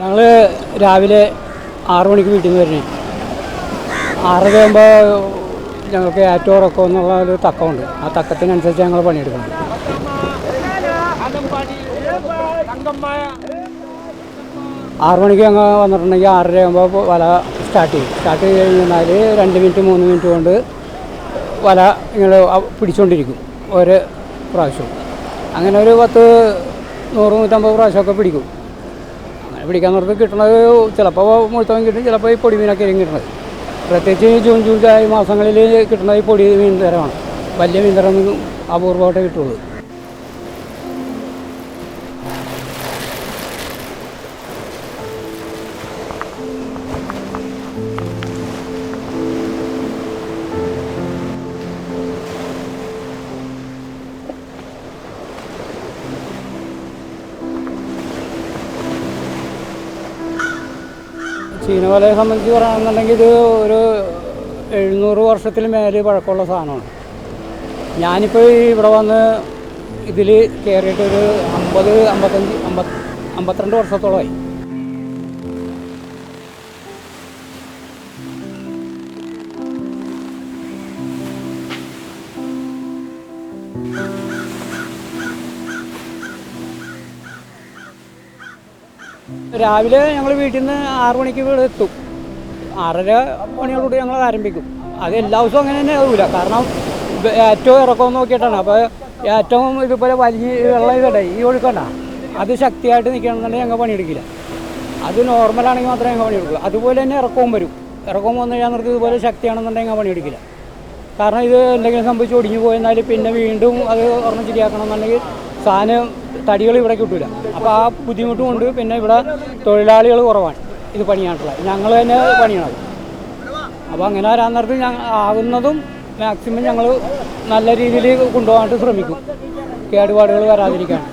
ഞങ്ങൾ രാവിലെ 6 മണിക്ക് വീട്ടിൽ നിന്ന് വരുന്നത്. 6 ആകുമ്പോൾ ഞങ്ങൾക്ക് ഏറ്റവും ഉറക്കം എന്നുള്ള ഒരു തക്കമുണ്ട്. ആ തക്കത്തിനനുസരിച്ച് ഞങ്ങൾ പണിയെടുക്കണം. 6 മണിക്ക് ഞങ്ങൾ വന്നിട്ടുണ്ടെങ്കിൽ 6:30 ആകുമ്പോൾ വല സ്റ്റാർട്ട് ചെയ്ത് കഴിഞ്ഞാൽ 2 മിനിറ്റ് 3 മിനിറ്റ് കൊണ്ട് വല ഇങ്ങനെ പിടിച്ചുകൊണ്ടിരിക്കും ഒരു പ്രാവശ്യം. അങ്ങനെ ഒരു 100-150 പ്രാവശ്യമൊക്കെ പിടിക്കും. അങ്ങനെ പിടിക്കാൻ നിർത്തി കിട്ടുന്നത് ചിലപ്പോൾ മുഴുത്തവൻ കിട്ടും, ചിലപ്പോൾ ഈ പൊടി മീനൊക്കെ ആയിരിക്കും കിട്ടുന്നത്. പ്രത്യേകിച്ച് ജൂൺ ജൂലൈ മാസങ്ങളിൽ കിട്ടുന്നത് ഈ പൊടി മീൻ തരമാണ്. വലിയ മീൻ തരമൊന്നും അപൂർവമായിട്ടേ കിട്ടുള്ളൂ. ചീനവലയെ സംബന്ധിച്ച് പറയുകയാണെന്നുണ്ടെങ്കിൽ ഇത് ഒരു 700 വർഷത്തിൽ മേലെ പഴക്കമുള്ള സാധനമാണ്. ഞാനിപ്പോൾ ഇവിടെ വന്ന് ഇതിൽ കയറിയിട്ടൊരു 52 വർഷത്തോളമായി. രാവിലെ ഞങ്ങൾ വീട്ടിൽ നിന്ന് 6 മണിക്ക് ഇവിടെ എത്തും. 6:30 മണിയോടുകൂടി ഞങ്ങൾ ആരംഭിക്കും. അത് എല്ലാ ദിവസവും അങ്ങനെ തന്നെ ആവില്ല, കാരണം ഏറ്റവും ഇറക്കം നോക്കിയിട്ടാണ്. അപ്പോൾ ഏറ്റവും ഇതുപോലെ വലിയ വെള്ളം ഇതട്ടെ ഈ ഒഴുക്കണ്ട അത് ശക്തിയായിട്ട് നിൽക്കണമെന്നുണ്ടെങ്കിൽ ഞങ്ങൾ പണിയെടുക്കില്ല. അത് നോർമലാണെങ്കിൽ മാത്രമേ ഞങ്ങൾ പണിയെടുക്കുള്ളൂ. അതുപോലെ തന്നെ ഇറക്കവും വരും. ഇറക്കം വന്നു കഴിഞ്ഞാൽ നിർത്തി ഇതുപോലെ ശക്തിയാണെന്നുണ്ടെങ്കിൽ ഞങ്ങൾ പണിയെടുക്കില്ല. കാരണം ഇത് എന്തെങ്കിലും സംഭവിച്ച് ഒടിഞ്ഞു പോയെന്നാൽ പിന്നെ വീണ്ടും അത് ഒരെണ്ണം ശരിയാക്കണം എന്നുണ്ടെങ്കിൽ സാധനം തടികൾ ഇവിടെ കിട്ടില്ല. അപ്പോൾ ആ ബുദ്ധിമുട്ടും കൊണ്ട് പിന്നെ ഇവിടെ തൊഴിലാളികൾ കുറവാണ് ഇത് പണിയാനുള്ള. ഞങ്ങൾ തന്നെ പണിയണത്. അപ്പോൾ അങ്ങനെ വരാൻ നേരത്ത് ആകുന്നതും മാക്സിമം ഞങ്ങൾ നല്ല രീതിയിൽ കൊണ്ടുപോകാനായിട്ട് ശ്രമിക്കും, കേടുപാടുകൾ വരാതിരിക്കാൻ.